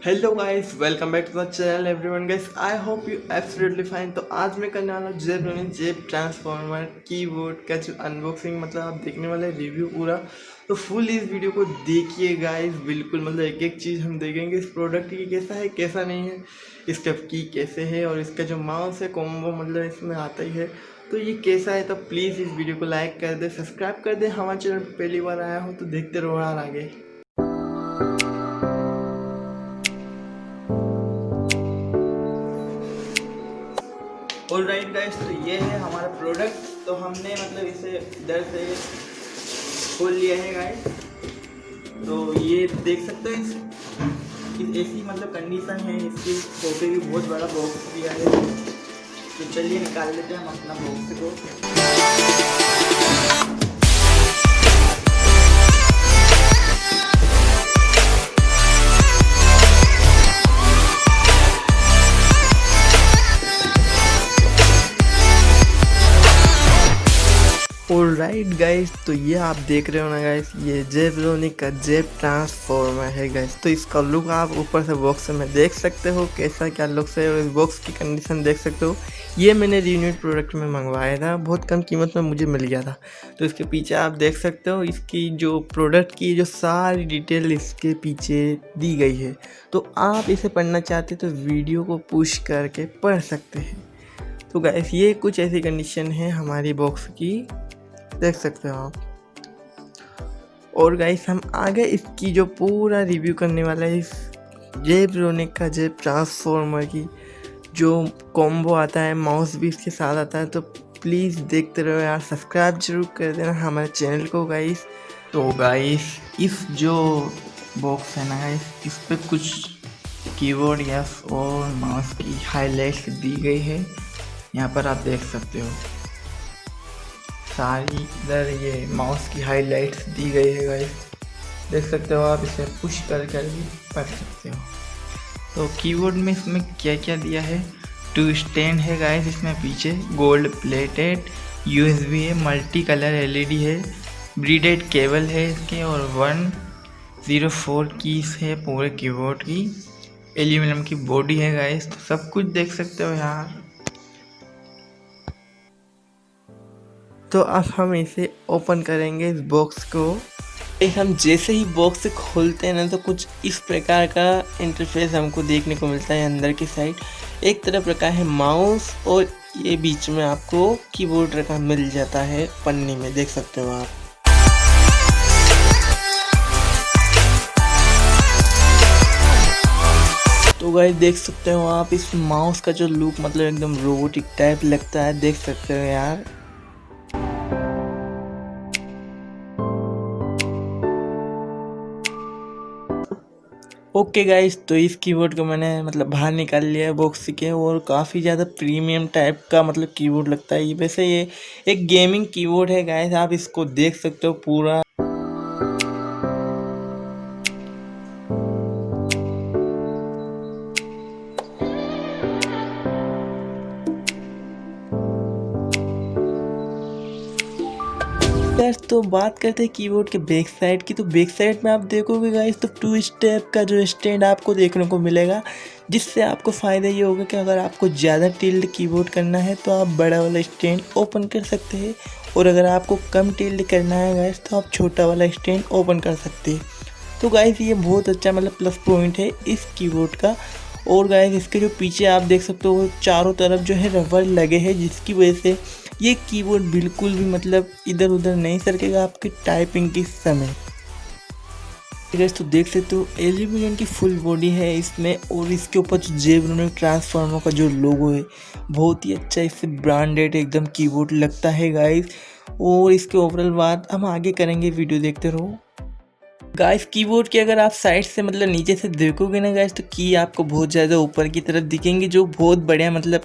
Hello guys, welcome back to the channel everyone. Guys, I hope you absolutely fine. तो आज मैं करने वाला हूँ जेब ट्रांसफॉर्मर कीबोर्ड का जो अनबॉक्सिंग, मतलब आप देखने वाले रिव्यू पूरा। तो फुल इस वीडियो को देखिए गाइस, बिल्कुल मतलब एक एक चीज़ हम देखेंगे इस प्रोडक्ट की, कैसा है कैसा नहीं है, इसका की कैसे है और इसका जो माउस है कॉम्बो मतलब इसमें आता ही है। तो ये कैसा है, तो प्लीज़ इस वीडियो को लाइक कर दे, सब्सक्राइब कर दे। हमारे चैनल पर पहली बार आया हो तो देखते रहो यार आगे। ऑल राइट गाइस, तो ये है हमारा प्रोडक्ट। तो हमने मतलब इसे इधर से खोल लिया है गाइस। तो ये देख सकते हो इस ऐसी मतलब कंडीशन है इसकी। छोटे भी बहुत बड़ा बॉक्स दिया है। तो चलिए निकाल लेते हैं हम अपना बॉक्स को। ऑलराइट गाइस, तो ये आप देख रहे हो ना गाइस, ये जेब्रोनिक का जेब ट्रांसफॉर्मर है गाइस। तो इसका लुक आप ऊपर से बॉक्स में देख सकते हो कैसा क्या लुक है, और इस बॉक्स की कंडीशन देख सकते हो। ये मैंने रीयूनिट प्रोडक्ट में मंगवाया था, बहुत कम कीमत में मुझे मिल गया था। तो इसके पीछे आप देख सकते हो इसकी जो प्रोडक्ट की जो सारी डिटेल इसके पीछे दी गई है। तो आप इसे पढ़ना चाहते तो वीडियो को पुश करके पढ़ सकते हैं। तो गाइस, ये कुछ ऐसी कंडीशन है हमारी बॉक्स की, देख सकते हो आप। और गाइस, हम आगे इसकी जो पूरा रिव्यू करने वाला है इस जेब्रोनिक का जेब ट्रांसफॉर्मर की जो कॉम्बो आता है, माउस भी इसके साथ आता है। तो प्लीज़ देखते रहो यार, सब्सक्राइब जरूर कर देना हमारे चैनल को गाइस। तो गाइस, इस जो बॉक्स है ना गाइस, इस पर कुछ कीबोर्ड या और माउस की हाईलाइट्स दी गई है। यहाँ पर आप देख सकते हो सारी इधर ये माउस की हाइलाइट्स दी गई है गाइस, देख सकते हो आप। इसे पुश कर कर भी पढ़ सकते हो। तो कीबोर्ड में इसमें क्या क्या दिया है, 2 स्टैंड है गाइस इसमें पीछे, गोल्ड प्लेटेड USB है, मल्टी कलर LED है, ब्रीडेड केबल है इसके, और 104 कीज है पूरे कीबोर्ड की, एल्यूमिनियम की बॉडी है गाइस। तो सब कुछ देख सकते हो यार। तो अब हम इसे ओपन करेंगे इस बॉक्स को। हम जैसे ही बॉक्स से खोलते हैं ना, तो कुछ इस प्रकार का इंटरफेस हमको देखने को मिलता है। अंदर की साइड एक तरफ रखा है माउस, और ये बीच में आपको कीबोर्ड रखा मिल जाता है पन्नी में, देख सकते हो आप। तो गाइस, देख सकते हो आप इस माउस का जो लुक मतलब एकदम रोबोटिक टाइप लगता है, देख सकते हो यार। ओके गाइस, तो इस कीबोर्ड को मैंने मतलब बाहर निकाल लिया है बॉक्स के, और काफ़ी ज़्यादा प्रीमियम टाइप का मतलब कीबोर्ड लगता है। वैसे ये एक गेमिंग कीबोर्ड है गाइस, आप इसको देख सकते हो पूरा। यार, तो बात करते हैं कीबोर्ड के बैक साइड की। तो बैक साइड में आप देखोगे गाइस, तो 2 स्टेप का जो स्टैंड आपको देखने को मिलेगा, जिससे आपको फ़ायदा ये होगा कि अगर आपको ज़्यादा टिल्ड कीबोर्ड करना है तो आप बड़ा वाला स्टैंड ओपन कर सकते हैं, और अगर आपको कम टिल्ड करना है गाइस तो आप छोटा वाला स्टैंड ओपन कर सकते हैं। तो गाइस, ये बहुत अच्छा मतलब प्लस पॉइंट है इस कीबोर्ड का। और गाइस, इसके जो पीछे आप देख सकते हो चारों तरफ जो है रबर लगे हैं, जिसकी वजह से ये कीबोर्ड बिल्कुल भी मतलब इधर उधर नहीं सरकेगा आपकी टाइपिंग के समय। गाइस, तो देख सकते हो एल्यूमिनियम की फुल बॉडी है इसमें, और इसके ऊपर जो जेब्रोनिक ट्रांसफॉर्मर का जो लोगो है बहुत ही अच्छा, इससे ब्रांडेड एकदम कीबोर्ड लगता है गाइस। और इसके ओवरऑल बात हम आगे करेंगे, वीडियो देखते रहो गाइस। कीबोर्ड की अगर आप साइड से मतलब नीचे से देखोगे ना गाइस, तो की आपको बहुत ज़्यादा ऊपर की तरफ दिखेंगे, जो बहुत बढ़िया मतलब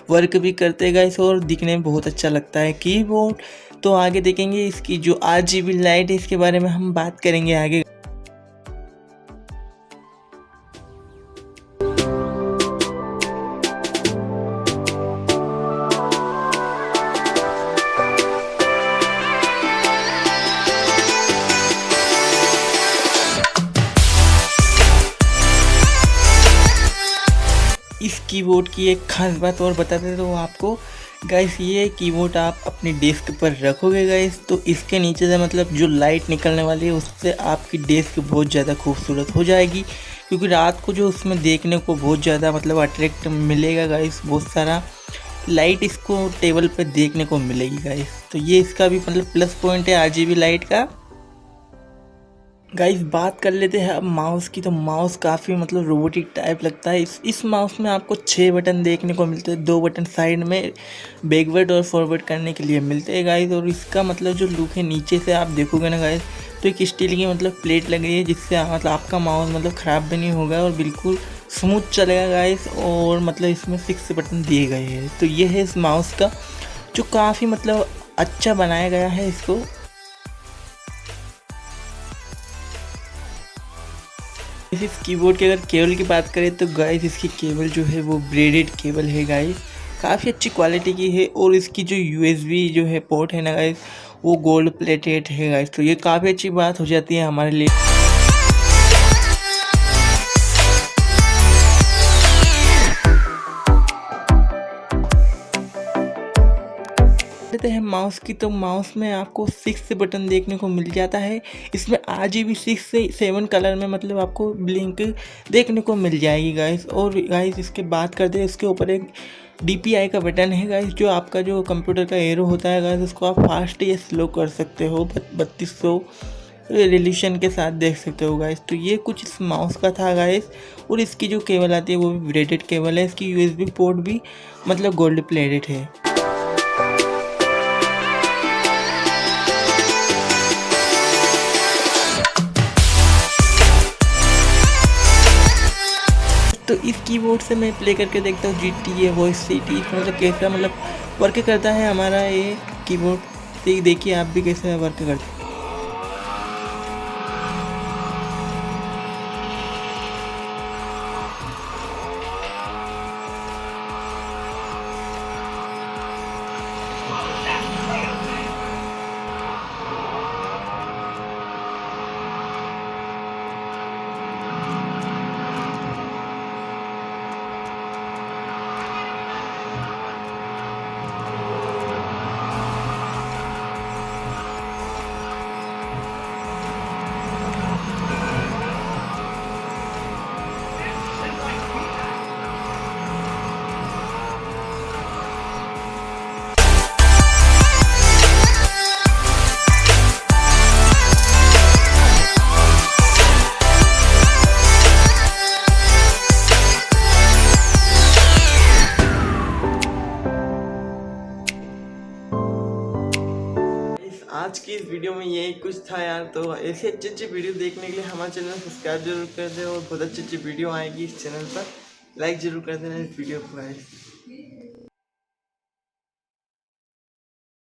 वर्क भी करते हैं गाइस, और दिखने में बहुत अच्छा लगता है कीबोर्ड। तो आगे देखेंगे इसकी जो RGB लाइट है, इसके बारे में हम बात करेंगे आगे। इस कीबोर्ड की एक खास बात और बता दें तो आपको गाइस, ये कीबोर्ड आप अपनी डेस्क पर रखोगे गाइस तो इसके नीचे से मतलब जो लाइट निकलने वाली है उससे आपकी डेस्क बहुत ज़्यादा खूबसूरत हो जाएगी, क्योंकि रात को जो उसमें देखने को बहुत ज़्यादा मतलब अट्रैक्ट मिलेगा गाइस, बहुत सारा लाइट इसको टेबल पे देखने को मिलेगी गाइस। तो ये इसका भी मतलब प्लस पॉइंट है RGB लाइट का। गाइस बात कर लेते हैं अब माउस की, तो माउस काफ़ी मतलब रोबोटिक टाइप लगता है। इस माउस में आपको 6 बटन देखने को मिलते हैं, 2 बटन साइड में बैकवर्ड और फॉरवर्ड करने के लिए मिलते हैं गाइस। और इसका मतलब जो लुक है नीचे से आप देखोगे ना गाइस, तो एक स्टील की मतलब प्लेट लग रही है जिससे मतलब आपका माउस मतलब ख़राब भी नहीं होगा और बिल्कुल स्मूथ चलेगा गाइस। और मतलब इसमें 6 बटन दिए गए हैं। तो ये है इस माउस का जो काफ़ी मतलब अच्छा बनाया गया है इसको। इस कीबोर्ड के अगर केबल की बात करें तो गाइस इसकी केबल जो है वो ब्रेडेड केबल है गाइस, काफ़ी अच्छी क्वालिटी की है। और इसकी जो USB जो है पोर्ट है ना गाइस, वो गोल्ड प्लेटेड है गाइस, तो ये काफ़ी अच्छी बात हो जाती है हमारे लिए। लेते हैं माउस की, तो माउस में आपको 6 बटन देखने को मिल जाता है। इसमें RGB 6 से 7 कलर में मतलब आपको ब्लिंक देखने को मिल जाएगी गाइस। और गाइस इसके बात करते हैं, इसके ऊपर एक DPI का बटन है गाइस, जो आपका जो कंप्यूटर का एरो होता है गाइस उसको आप फास्ट या स्लो कर सकते हो, 3200 रेजोल्यूशन के साथ देख सकते हो गाइस। तो ये कुछ इस माउस का था गाइस। और इसकी जो केबल आती है वो भी ब्रेडेड केबल है, इसकी USB पोर्ट भी मतलब गोल्ड प्लेटेड है। तो इस कीबोर्ड से मैं प्ले करके देखता हूँ GTA वॉइस सिटी, मतलब कैसा मतलब वर्क करता है हमारा ये कीबोर्ड। तो देखिए आप भी कैसे वर्क करते हैं। आज की इस वीडियो में यही कुछ था यार। तो ऐसे अच्छे अच्छे वीडियो देखने के लिए हमारे चैनल सब्सक्राइब जरूर कर दें, और बहुत अच्छी अच्छी वीडियो आएगी इस चैनल पर। लाइक ज़रूर कर देना इस वीडियो को गाइस।